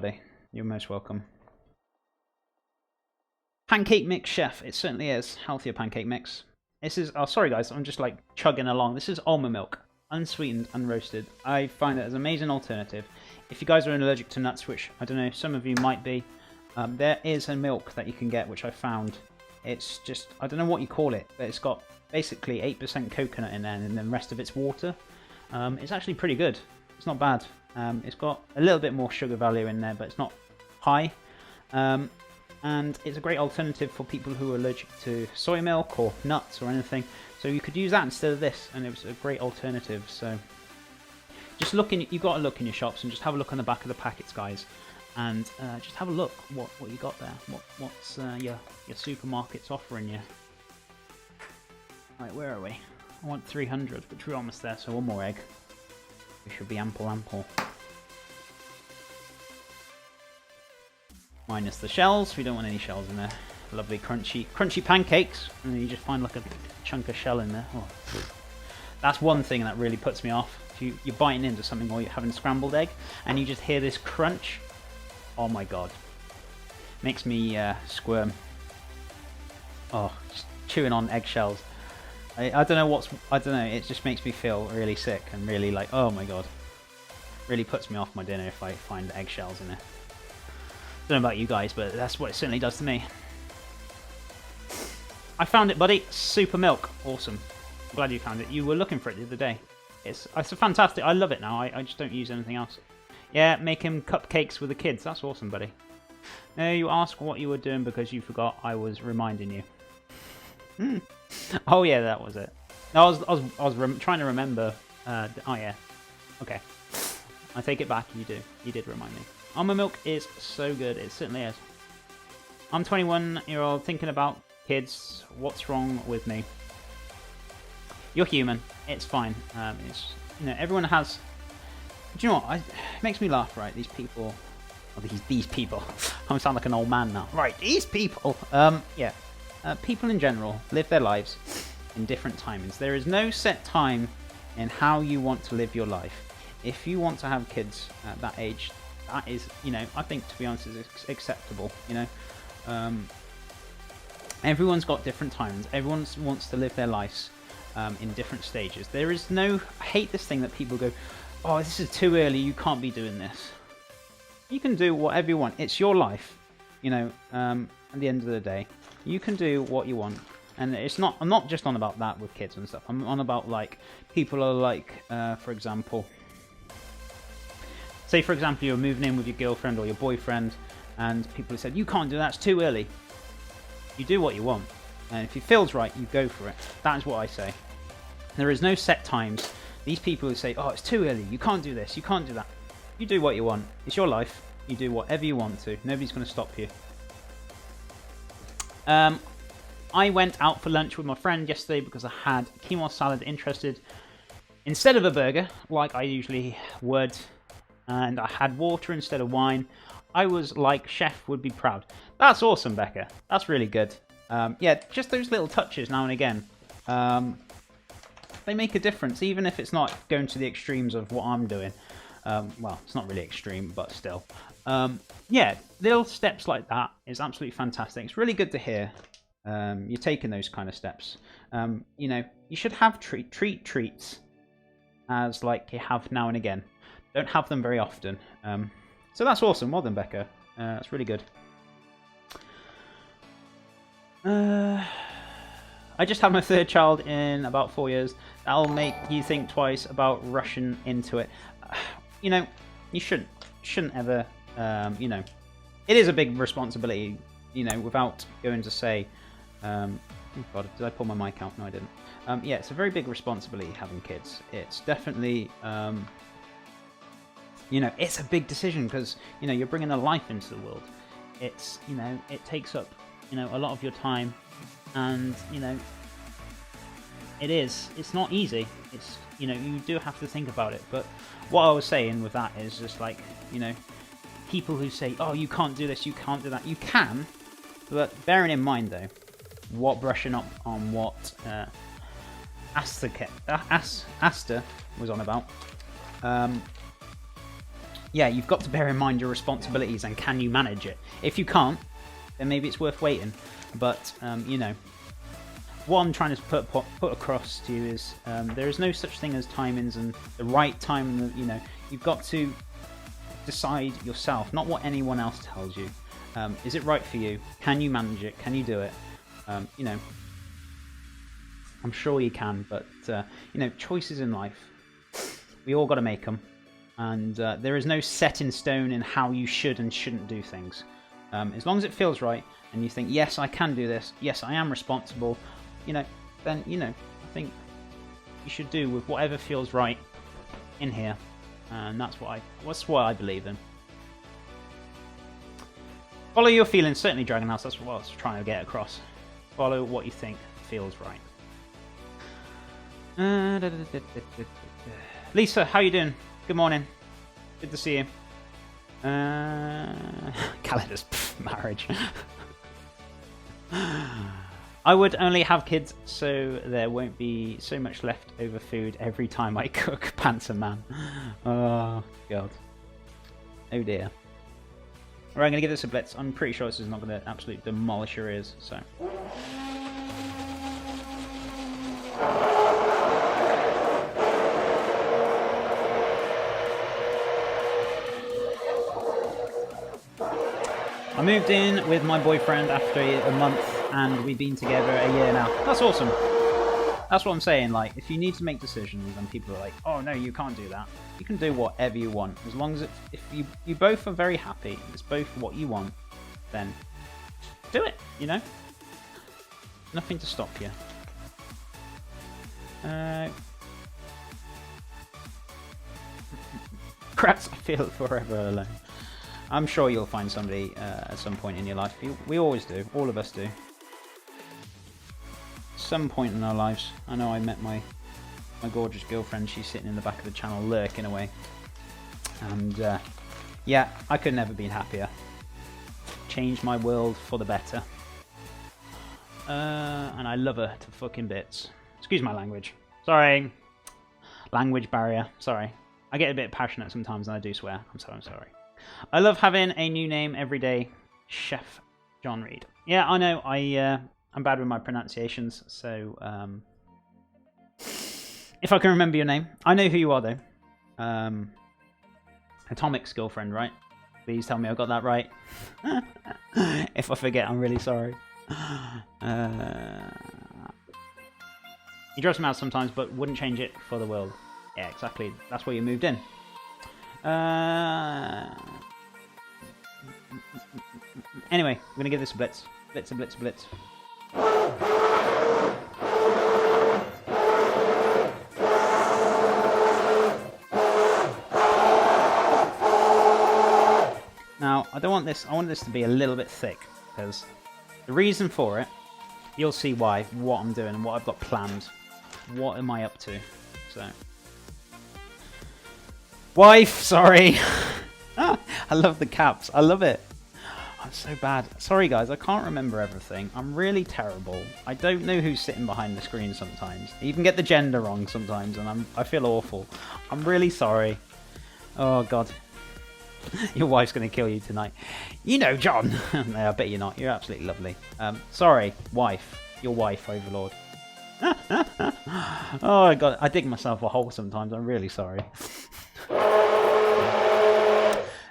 buddy. You're most welcome. Pancake mix, chef. It certainly is. Healthier pancake mix. This is... Oh, sorry, guys. I'm just, like, chugging along. This is almond milk. Unsweetened, unroasted. I find it as an amazing alternative. If you guys are allergic to nuts, which, I don't know, some of you might be, there is a milk that you can get, which I found. It's just... I don't know what you call it, but it's got basically 8% coconut in there, and then the rest of it's water. It's actually pretty good. It's not bad. It's got a little bit more sugar value in there, but it's not high. And it's a great alternative for people who are allergic to soy milk or nuts or anything. So you could use that instead of this, and it was a great alternative. So just look in, you've got to look in your shops and just have a look on the back of the packets, guys, and just have a look what you got there. What's your supermarket's offering you? Right, where are we? I want 300, but we're almost there. So one more egg. We should be ample. Minus the shells. We don't want any shells in there. Lovely crunchy pancakes, and then you just find like a chunk of shell in there. Oh. That's one thing that really puts me off. If you're biting into something or you're having scrambled egg, and you just hear this crunch. Oh my god, makes me squirm. Oh, just chewing on eggshells. I don't know I don't know. It just makes me feel really sick and really like, oh my god, really puts me off my dinner if I find eggshells in there. Don't know about you guys, but that's what it certainly does to me. I found it, buddy. Super milk. Awesome. I'm glad you found it. You were looking for it the other day. It's fantastic. I love it now. I just don't use anything else. Yeah, making cupcakes with the kids. That's awesome, buddy. No, you ask what you were doing because you forgot I was reminding you. Oh yeah, that was it. No, I was trying to remember. Oh yeah. Okay. I take it back. You did remind me. Almond milk is so good. It certainly is. I'm 21-year-old thinking about kids. What's wrong with me? You're human. It's fine. It's, you know, everyone has. Do you know what? It makes me laugh. Right? These people. Oh, these people. I sound like an old man now. Right? These people. Yeah. People in general live their lives in different timings. There is no set time in how you want to live your life. If you want to have kids at that age, that is, you know, I think, to be honest, is acceptable. You know, everyone's got different timings. Everyone wants to live their lives in different stages. There is no. I hate this thing that people go, "Oh, this is too early. You can't be doing this." You can do whatever you want. It's your life. You know, at the end of the day, you can do what you want. And it's not. I'm not just on about that with kids and stuff. I'm on about like people are like, for example. Say, for example, you're moving in with your girlfriend or your boyfriend, and people have said, you can't do that, it's too early. You do what you want. And if it feels right, you go for it. That is what I say. There is no set times. These people who say, oh, it's too early, you can't do this, you can't do that. You do what you want. It's your life. You do whatever you want to. Nobody's going to stop you. I went out for lunch with my friend yesterday because I had quinoa salad instead of a burger, like I usually would. And I had water instead of wine. I was like, chef would be proud. That's awesome, Becca. That's really good. Yeah, just those little touches now and again. They make a difference, even if it's not going to the extremes of what I'm doing. Well, it's not really extreme, but still. Yeah, little steps like that is absolutely fantastic. It's really good to hear you're taking those kind of steps. You know, you should have treats as like you have now and again. Don't have them very often. So that's awesome. Well done, Becca. That's really good. I just had my third child in about 4 years. That'll make you think twice about rushing into it. You know, you shouldn't ever, you know, it is a big responsibility, you know, without going to say, oh God, did I pull my mic out? No, I didn't. Yeah, it's a very big responsibility having kids. It's definitely, you know, it's a big decision because, you know, you're bringing a life into the world. It's, you know, it takes up, you know, a lot of your time, and, you know, it's not easy. It's, you know, you do have to think about it. But what I was saying with that is just like, you know, people who say, oh, you can't do this, you can't do that. You can, but bearing in mind, though, what brushing up on what Asta was on about. yeah, you've got to bear in mind your responsibilities and can you manage it. If you can't, then maybe it's worth waiting. But, you know, what I'm trying to put across to you is there is no such thing as timings and the right time. And you know, you've got to decide yourself, not what anyone else tells you. Is it right for you? Can you manage it? Can you do it? You know, I'm sure you can, but you know, choices in life, we all got to make them, and there is no set in stone in how you should and shouldn't do things. As long as it feels right, and you think, yes, I can do this. Yes, I am responsible. You know, then you know, I think you should do with whatever feels right in here, and that's what I believe in. Follow your feelings, certainly, Dragon House. That's what I was trying to get across. Follow what you think feels right. Lisa, how you doing? Good morning. Good to see you. Calendar's marriage. I would only have kids so there won't be so much leftover food every time I cook. Panther Man. Oh, God. Oh, dear. Alright, I'm going to give this a blitz. I'm pretty sure this is not going to absolutely demolish your ears, so... I moved in with my boyfriend after a month, and we've been together a year now. That's awesome. That's what I'm saying. Like, if you need to make decisions and people are like, "Oh no, you can't do that," you can do whatever you want as long as if you both are very happy, it's both what you want, then do it. You know, nothing to stop you. Crats, I feel forever alone. I'm sure you'll find somebody at some point in your life. We always do. All of us do. Some point in our lives. I know I met my gorgeous girlfriend. She's sitting in the back of the channel lurking away. And yeah, I could never been happier. Changed my world for the better. And I love her to fucking bits. Excuse my language. Sorry. Language barrier. Sorry. I get a bit passionate sometimes and I do swear. I'm sorry. I love having a new name every day. Chef John Reed. Yeah, I know. I'm bad with my pronunciations, so if I can remember your name. I know who you are, though. Atomic's girlfriend, right? Please tell me I got that right. If I forget, I'm really sorry. He drops him out sometimes, but wouldn't change it for the world. Yeah, exactly. That's where you moved in. Anyway, I'm going to give this a blitz. Blitz. Now, I don't want this. I want this to be a little bit thick, because the reason for it, you'll see why, what I'm doing and what I've got planned. What am I up to? So... Wife, sorry. I love the caps. I love it. I'm so bad. Sorry, guys. I can't remember everything. I'm really terrible. I don't know who's sitting behind the screen sometimes. I even get the gender wrong sometimes, and I feel awful. I'm really sorry. Oh, God. Your wife's going to kill you tonight. You know, John. No, I bet you're not. You're absolutely lovely. Sorry, wife. Your wife, Overlord. Oh, God. I dig myself a hole sometimes. I'm really sorry.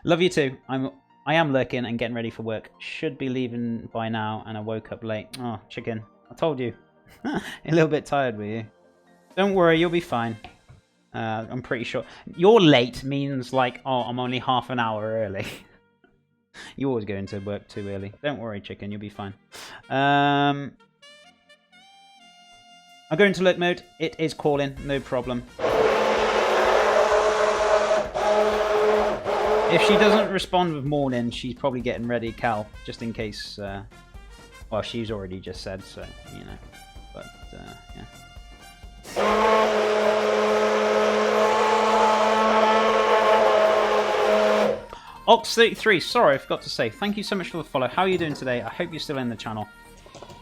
Love you too. I am lurking and getting ready for work. Should be leaving by now, and I woke up late. Oh, chicken. I told you. A little bit tired, were you? Don't worry, you'll be fine. I'm pretty sure. You're late means like, oh, I'm only half an hour early. You always go into work too early. Don't worry, chicken. You'll be fine. I go into lurk mode. It is calling. No problem. If she doesn't respond with morning, she's probably getting ready, Cal, just in case. Well, she's already just said, so, you know. But, yeah. Ox33, sorry, I forgot to say. Thank you so much for the follow. How are you doing today? I hope you're still in the channel.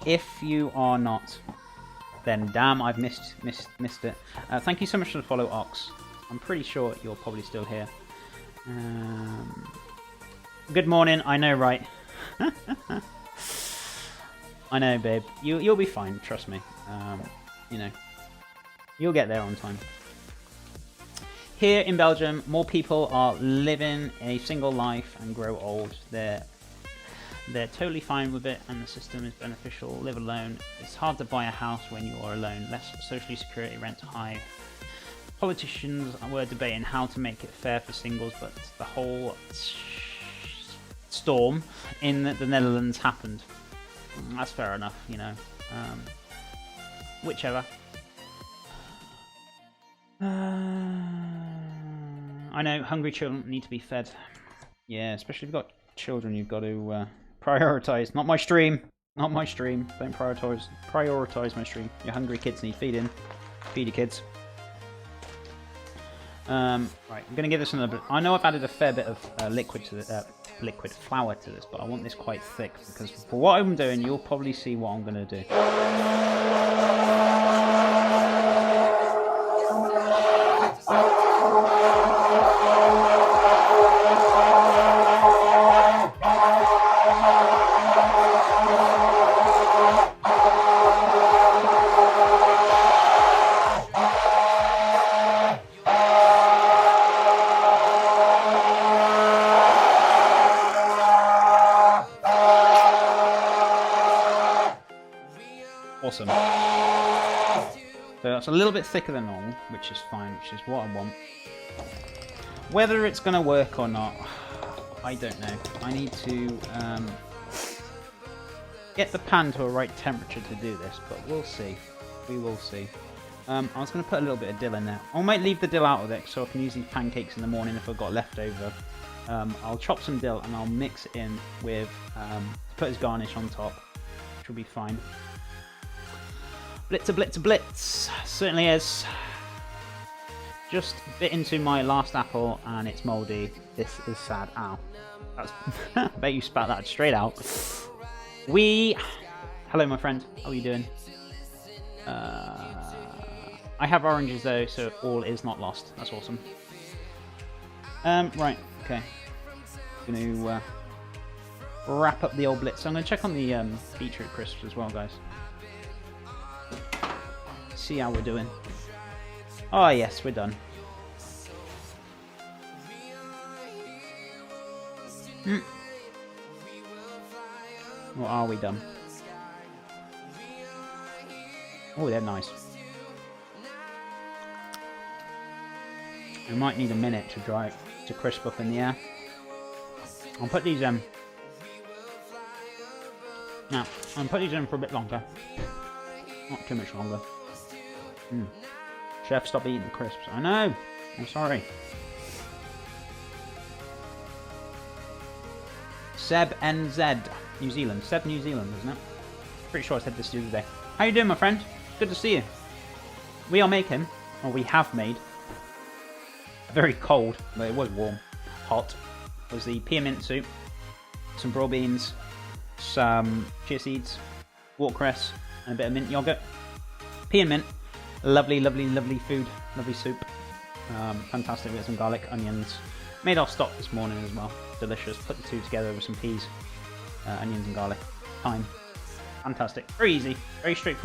If you are not, then damn, I've missed it. Thank you so much for the follow, Ox. I'm pretty sure you're probably still here. Good morning. I know, right? I know, babe. You'll be fine. Trust me. You know, you'll get there on time. Here in Belgium, more people are living a single life and grow old. They're totally fine with it, and the system is beneficial. Live alone. It's hard to buy a house when you are alone. Less social security, rent high. Politicians were debating how to make it fair for singles, but the whole storm in the Netherlands happened. That's fair enough, you know. Whichever. I know, hungry children need to be fed. Yeah, especially if you've got children, you've got to prioritise. Not my stream. Not my stream. Don't prioritise my stream. Your hungry kids need feeding. Feed your kids. Right, I'm going to give this another... I know I've added a fair bit of liquid flour to this, but I want this quite thick, because for what I'm doing, you'll probably see what I'm going to do. Awesome. So that's a little bit thicker than normal, which is fine, which is what I want. Whether it's going to work or not, I don't know. I need to get the pan to a right temperature to do this, but we'll see. We will see. I was going to put a little bit of dill in there. I might leave the dill out of it so I can use these pancakes in the morning if I've got leftover. I'll chop some dill and I'll mix it in with, put as garnish on top, which will be fine. Blitzer, blitzer, blitz. Certainly is. Just bit into my last apple and it's mouldy. This is sad. Ow. That's I bet you spat that straight out. Hello, my friend. How are you doing? I have oranges though, so all is not lost. That's awesome. Right. Okay. Gonna wrap up the old blitz. I'm gonna check on the beetroot crisps as well, guys. See how we're doing. Oh yes, we're done. Or are we done? Oh, they're nice. We might need a minute to dry to crisp up in the air. I'll put these in. Now, I'll put these in for a bit longer. Not too much longer. Chef, stop eating the crisps. I know. I'm sorry. Seb NZ, New Zealand. Seb New Zealand, isn't it? Pretty sure I said this the other day. How you doing, my friend? Good to see you. We are making, or we have made, very cold, but it was warm, hot, was the pea mint soup, some broad beans, some chia seeds, watercress, and a bit of mint yogurt. Pea and mint. Lovely, lovely, lovely food. Lovely soup. Fantastic with some garlic, onions. Made our stock this morning as well. Delicious. Put the two together with some peas, onions and garlic. Thyme. Fantastic. Very easy. Very straightforward.